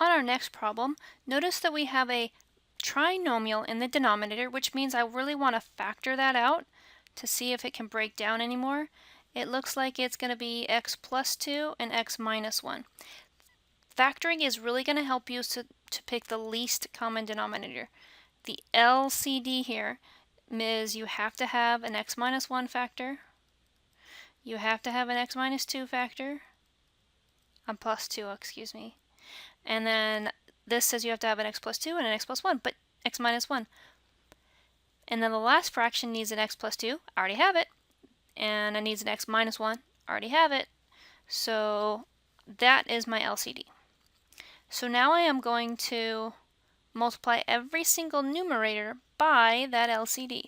On our next problem, notice that we have a trinomial in the denominator, which means I really want to factor that out to see if it can break down anymore. It looks like it's going to be x plus 2 and x minus 1. Factoring is really going to help you to pick the least common denominator. The LCD here is you have to have an x minus 1 factor, you have to have an x minus 2 factor, plus 2, excuse me, and then this says you have to have an x plus 2 and an x plus 1, but x minus 1. And then the last fraction needs an x plus 2, I already have it, and it needs an x minus 1, I already have it, so that is my LCD. So now I am going to multiply every single numerator by that LCD.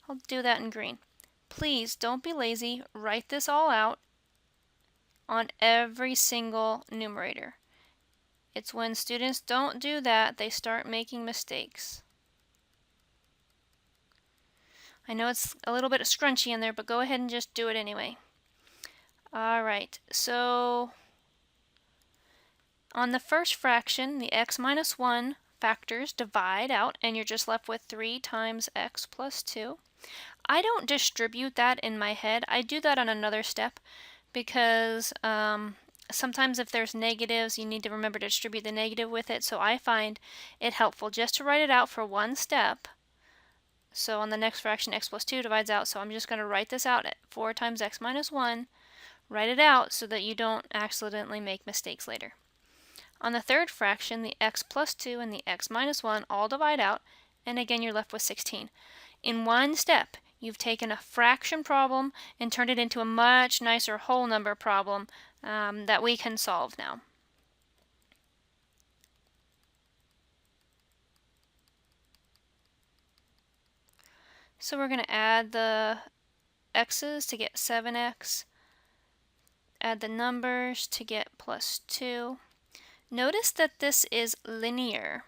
I'll do that in green. Please don't be lazy, write this all out on every single numerator. It's when students don't do that they start making mistakes. I know it's a little bit scrunchy in there, but go ahead and just do it anyway. Alright, so on the first fraction, the x minus 1 factors divide out, and you're just left with 3 times x plus 2. I don't distribute that in my head. I do that on another step because sometimes if there's negatives, you need to remember to distribute the negative with it, so I find it helpful just to write it out for one step. So on the next fraction, x plus 2 divides out, so I'm just going to write this out at 4 times x minus 1. Write it out so that you don't accidentally make mistakes later. On the third fraction, the x plus 2 and the x minus 1 all divide out, and again you're left with 16. In one step, you've taken a fraction problem and turned it into a much nicer whole number problem that we can solve now. So we're going to add the x's to get 7x, add the numbers to get plus 2. Notice that this is linear.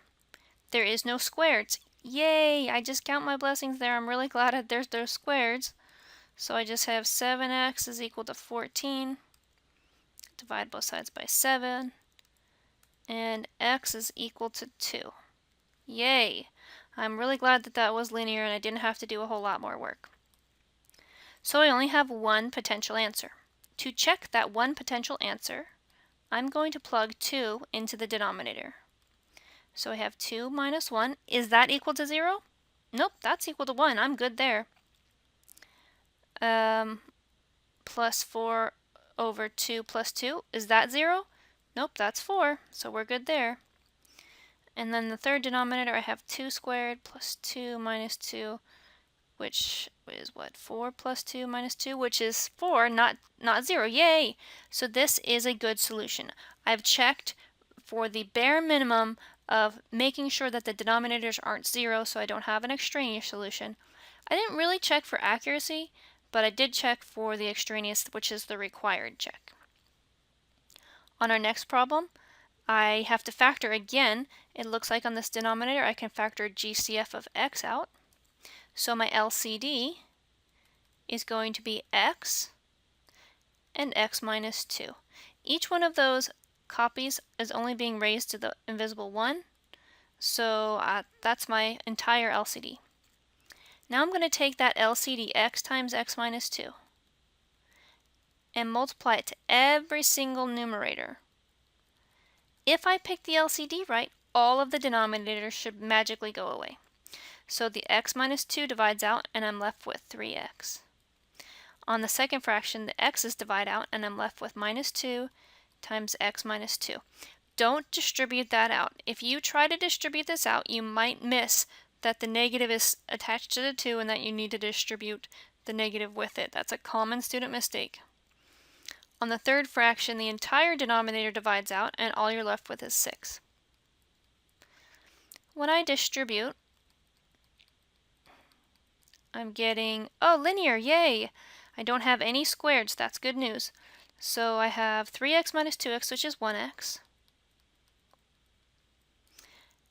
There is no squares. Yay! I just count my blessings there. I'm really glad that there's those squares. So I just have 7x is equal to 14. Divide both sides by 7. And x is equal to 2. Yay! I'm really glad that that was linear and I didn't have to do a whole lot more work. So I only have one potential answer. To check that one potential answer, I'm going to plug 2 into the denominator. So I have 2 minus 1. Is that equal to 0? Nope, that's equal to 1. I'm good there. Plus 4 over 2 plus 2. Is that 0? Nope, that's 4. So we're good there. And then the third denominator, I have 2 squared plus 2 minus 2, which is what? 4 plus 2 minus 2, which is 4, not 0. Yay! So this is a good solution. I've checked for the bare minimum of making sure that the denominators aren't 0, so I don't have an extraneous solution. I didn't really check for accuracy, but I did check for the extraneous, which is the required check. On our next problem, I have to factor again. It looks like on this denominator I can factor GCF of x out. So my LCD is going to be x and x minus 2. Each one of those copies is only being raised to the invisible 1. So that's my entire LCD. Now I'm going to take that LCD x times x minus 2 and multiply it to every single numerator. If I pick the LCD right, all of the denominators should magically go away. So the x minus 2 divides out and I'm left with 3x. On the second fraction, the x's divide out and I'm left with minus 2 times x minus 2. Don't distribute that out. If you try to distribute this out, you might miss that the negative is attached to the 2 and that you need to distribute the negative with it. That's a common student mistake. On the third fraction, the entire denominator divides out and all you're left with is 6. When I distribute, I'm getting, oh, linear, yay! I don't have any squareds, that's good news. So I have 3x minus 2x, which is 1x.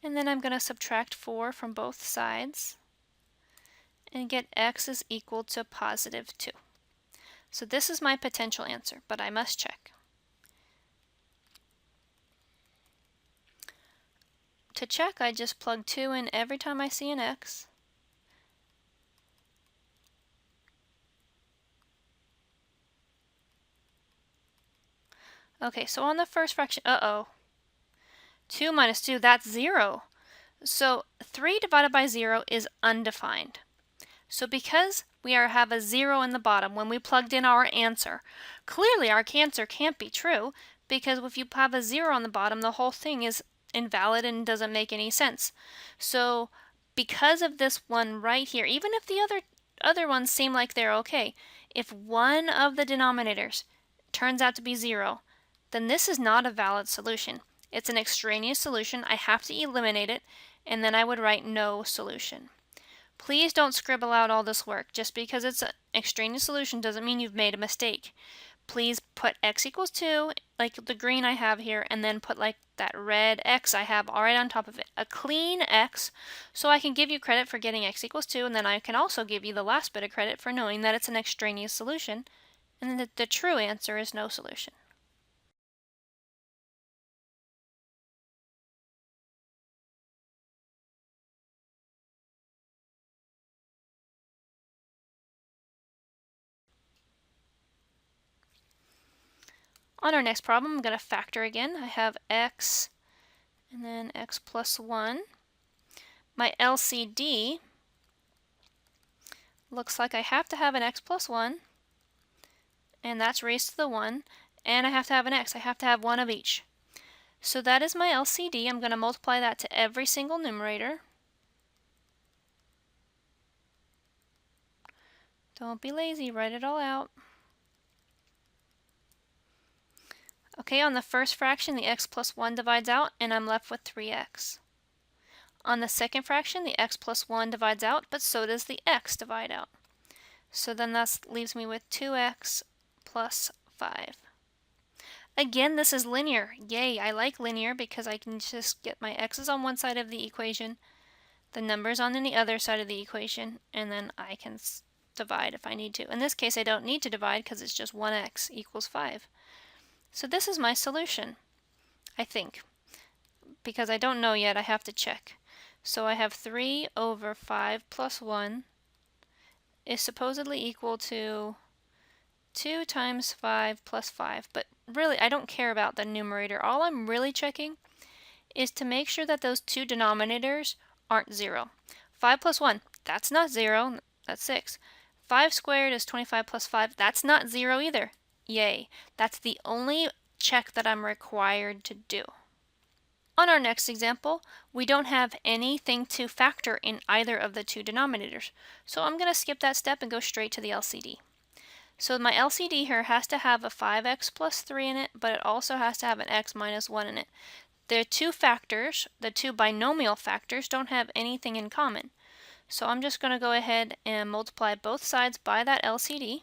And then I'm going to subtract 4 from both sides and get x is equal to positive 2. So this is my potential answer, but I must check. To check, I just plug 2 in every time I see an x. Okay, so on the first fraction, 2 minus 2, that's 0. So 3 divided by 0 is undefined. So because we have a 0 in the bottom when we plugged in our answer, clearly our answer can't be true, because if you have a 0 on the bottom, the whole thing is invalid and doesn't make any sense. So because of this one right here, even if the other ones seem like they're okay, if one of the denominators turns out to be 0, then this is not a valid solution. It's an extraneous solution. I have to eliminate it, and then I would write no solution. Please don't scribble out all this work. Just because it's an extraneous solution doesn't mean you've made a mistake. Please put x equals 2, like the green I have here, and then put like that red x I have right on top of it. A clean x, so I can give you credit for getting x equals 2, and then I can also give you the last bit of credit for knowing that it's an extraneous solution, and that the true answer is no solution. On our next problem, I'm going to factor again. I have x and then x plus 1. My LCD looks like I have to have an x plus 1, and that's raised to the 1, and I have to have an x. I have to have one of each. So that is my LCD. I'm going to multiply that to every single numerator. Don't be lazy, write it all out. Okay, on the first fraction, the x plus 1 divides out, and I'm left with 3x. On the second fraction, the x plus 1 divides out, but so does the x divide out. So then that leaves me with 2x plus 5. Again, this is linear. Yay, I like linear because I can just get my x's on one side of the equation, the numbers on the other side of the equation, and then I can divide if I need to. In this case, I don't need to divide because it's just 1x equals 5. So this is my solution, I think. Because I don't know yet, I have to check. So I have 3 over 5 plus 1 is supposedly equal to 2 times 5 plus 5. But really, I don't care about the numerator. All I'm really checking is to make sure that those two denominators aren't 0. 5 plus 1, that's not 0, that's 6. 5 squared is 25 plus 5, that's not 0 either. Yay, that's the only check that I'm required to do. On our next example, we don't have anything to factor in either of the two denominators, so I'm going to skip that step and go straight to the LCD. So my LCD here has to have a 5x plus 3 in it, but it also has to have an x minus 1 in it. The two factors, the two binomial factors, don't have anything in common. So I'm just going to go ahead and multiply both sides by that LCD,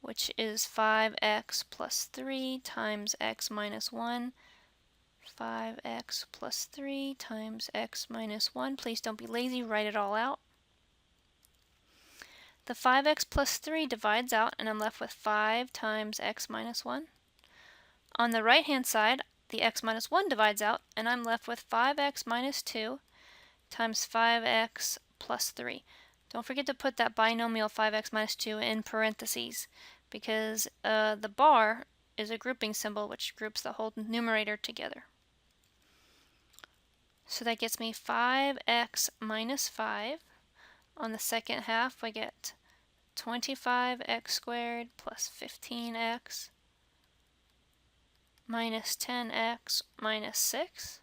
which is 5x plus 3 times x minus 1. 5x plus 3 times x minus 1. Please don't be lazy, write it all out. The 5x plus 3 divides out, and I'm left with 5 times x minus 1. On the right-hand side, the x minus 1 divides out, and I'm left with 5x minus 2 times 5x plus 3. Don't forget to put that binomial 5x minus 2 in parentheses, because the bar is a grouping symbol which groups the whole numerator together. So that gets me 5x minus 5. On the second half, I get 25x squared plus 15x minus 10x minus 6.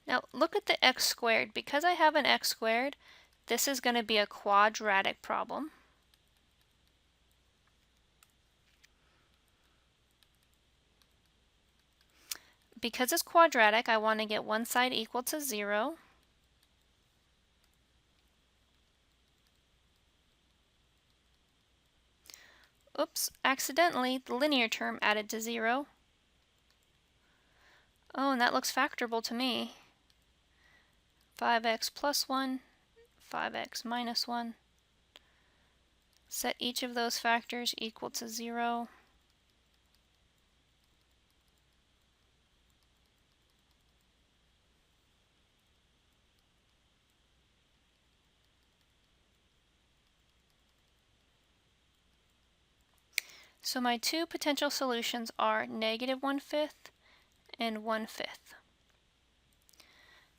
Now look at the x squared. Because I have an x squared, this is going to be a quadratic problem. Because it's quadratic, I want to get one side equal to 0. Oops, accidentally, the linear term added to 0. Oh, and that looks factorable to me. 5x plus 1, 5x minus 1. Set each of those factors equal to 0. So my two potential solutions are -1/5 and 1/5.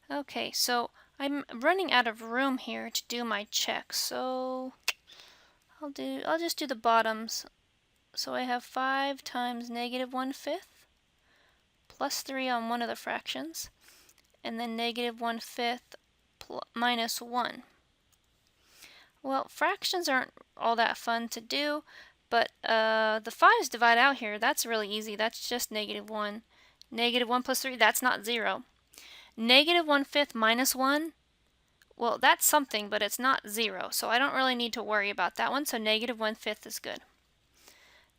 Okay, so I'm running out of room here to do my checks, so I'll just do the bottoms. So I have 5 times -1/5 plus 3 on one of the fractions, and then -1/5 minus 1. Well, fractions aren't all that fun to do, but the 5's divide out here. That's really easy. That's just -1. -1 plus 3, that's not 0. -1/5 minus 1, well, that's something, but it's not 0, so I don't really need to worry about that one, so -1/5 is good.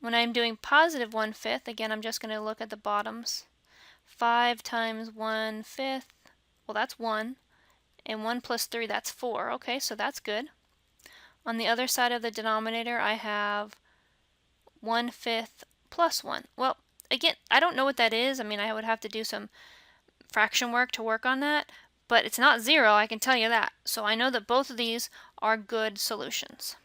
When I'm doing +1/5, again, I'm just going to look at the bottoms. 5 times 1/5, well, that's 1, and 1 plus 3, that's 4. Okay, so that's good. On the other side of the denominator, I have 1/5 plus 1. Well, again, I don't know what that is. I mean, I would have to do some fraction work to work on that, but it's not 0, I can tell you that. So I know that both of these are good solutions.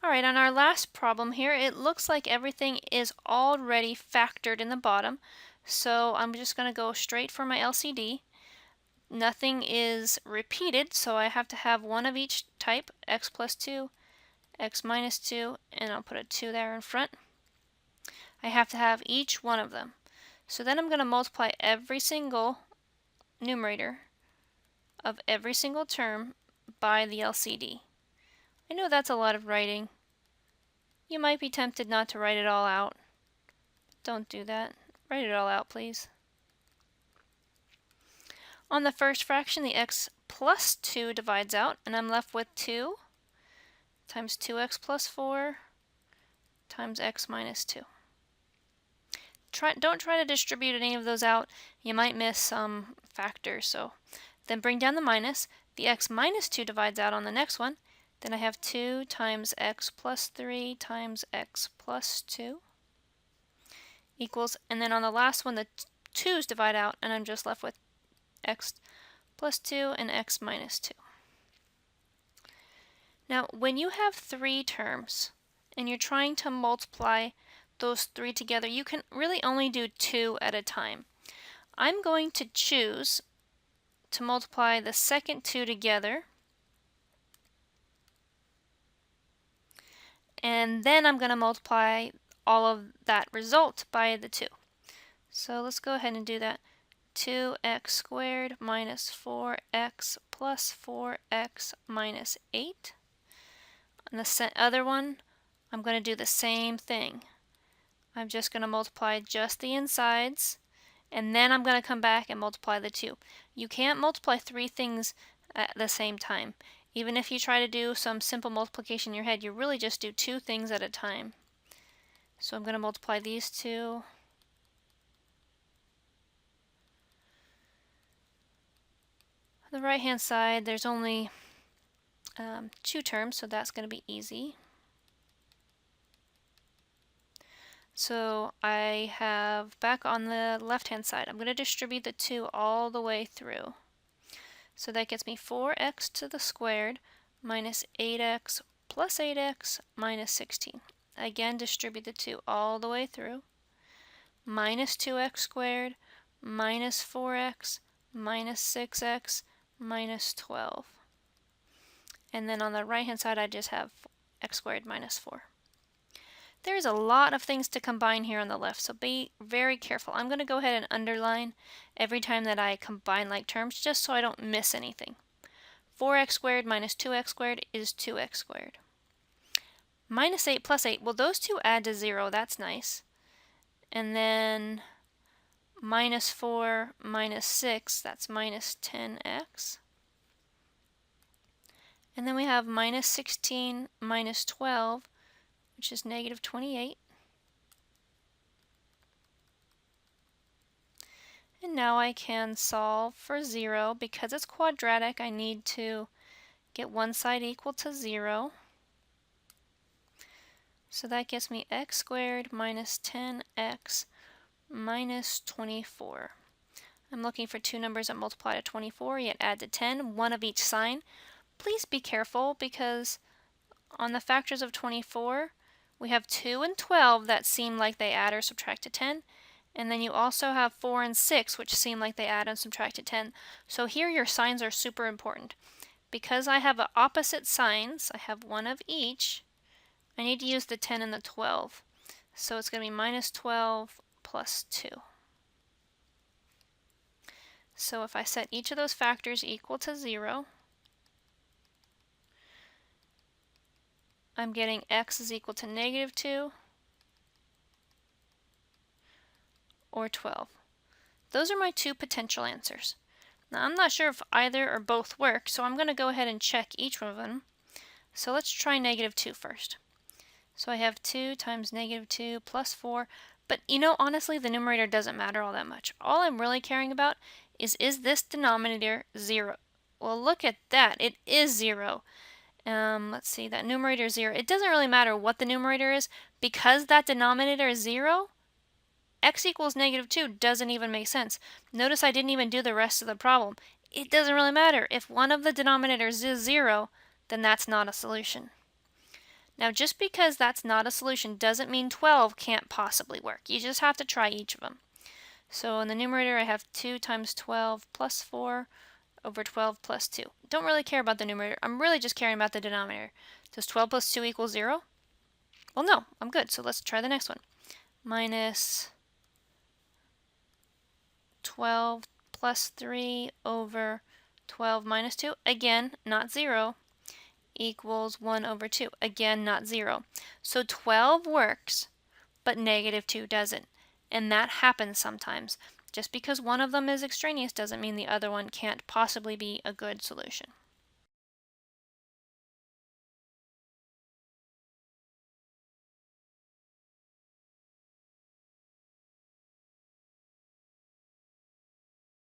Alright, on our last problem here, it looks like everything is already factored in the bottom, so I'm just going to go straight for my LCD. Nothing is repeated, so I have to have one of each type, x plus 2, x minus 2, and I'll put a 2 there in front. I have to have each one of them. So then I'm going to multiply every single numerator of every single term by the LCD. I know that's a lot of writing. You might be tempted not to write it all out. Don't do that. Write it all out, please. On the first fraction, the x plus 2 divides out, and I'm left with 2 times 2x plus 4 times x minus 2. Don't try to distribute any of those out. You might miss some factors. So then bring down the minus. The x minus 2 divides out on the next one. Then I have 2 times x plus 3 times x plus 2 equals, and then on the last one the 2's divide out, and I'm just left with x plus 2 and x minus 2. Now when you have 3 terms and you're trying to multiply those 3 together, you can really only do 2 at a time. I'm going to choose to multiply the second 2 together, and then I'm going to multiply all of that result by the 2. So let's go ahead and do that. 2x squared minus 4x plus 4x minus 8. And the other one, I'm going to do the same thing. I'm just going to multiply just the insides, and then I'm going to come back and multiply the 2. You can't multiply 3 things at the same time. Even if you try to do some simple multiplication in your head, you really just do 2 things at a time. So I'm going to multiply these 2. On the right hand side, there's only 2 terms, so that's going to be easy. So I have, back on the left hand side, I'm going to distribute the 2 all the way through. So that gets me 4x to the squared minus 8x plus 8x minus 16. Again, distribute the 2 all the way through. Minus 2x squared minus 4x minus 6x minus 12. And then on the right hand side, I just have x squared minus 4. There's a lot of things to combine here on the left, so be very careful. I'm going to go ahead and underline every time that I combine like terms, just so I don't miss anything. 4x squared minus 2x squared is 2x squared. Minus 8 plus 8, well, those two add to 0. That's nice. And then minus 4 minus 6, that's minus 10x. And then we have minus 16 minus 12, which is negative 28. And now I can solve for 0. Because it's quadratic, I need to get one side equal to 0. So that gives me x squared minus 10x minus 24. I'm looking for 2 numbers that multiply to 24, yet add to 10, one of each sign. Please be careful, because on the factors of 24, We have 2 and 12 that seem like they add or subtract to 10. And then you also have 4 and 6, which seem like they add and subtract to 10. So here your signs are super important. Because I have opposite signs, I have one of each, I need to use the 10 and the 12. So it's going to be minus 12 plus 2. So if I set each of those factors equal to 0, I'm getting x is equal to negative 2 or 12. Those are my two potential answers. Now I'm not sure if either or both work, so I'm going to go ahead and check each one of them. So let's try negative 2 first. So I have 2 times negative 2 plus 4, but honestly, the numerator doesn't matter all that much. All I'm really caring about is this denominator 0? Well, look at that. It is 0. Let's see, that numerator is 0. It doesn't really matter what the numerator is, because that denominator is 0, x equals negative 2 doesn't even make sense. Notice I didn't even do the rest of the problem. It doesn't really matter. If one of the denominators is 0, then that's not a solution. Now, just because that's not a solution doesn't mean 12 can't possibly work. You just have to try each of them. So in the numerator, I have 2 times 12 plus 4 over 12 plus 2. Don't really care about the numerator. I'm really just caring about the denominator. Does 12 plus 2 equal 0? Well, no. I'm good. So let's try the next one. Minus 12 plus 3 over 12 minus 2. Again, not 0. Equals 1 over 2. Again, not 0. So 12 works, but negative 2 doesn't. And that happens sometimes. Just because one of them is extraneous doesn't mean the other one can't possibly be a good solution.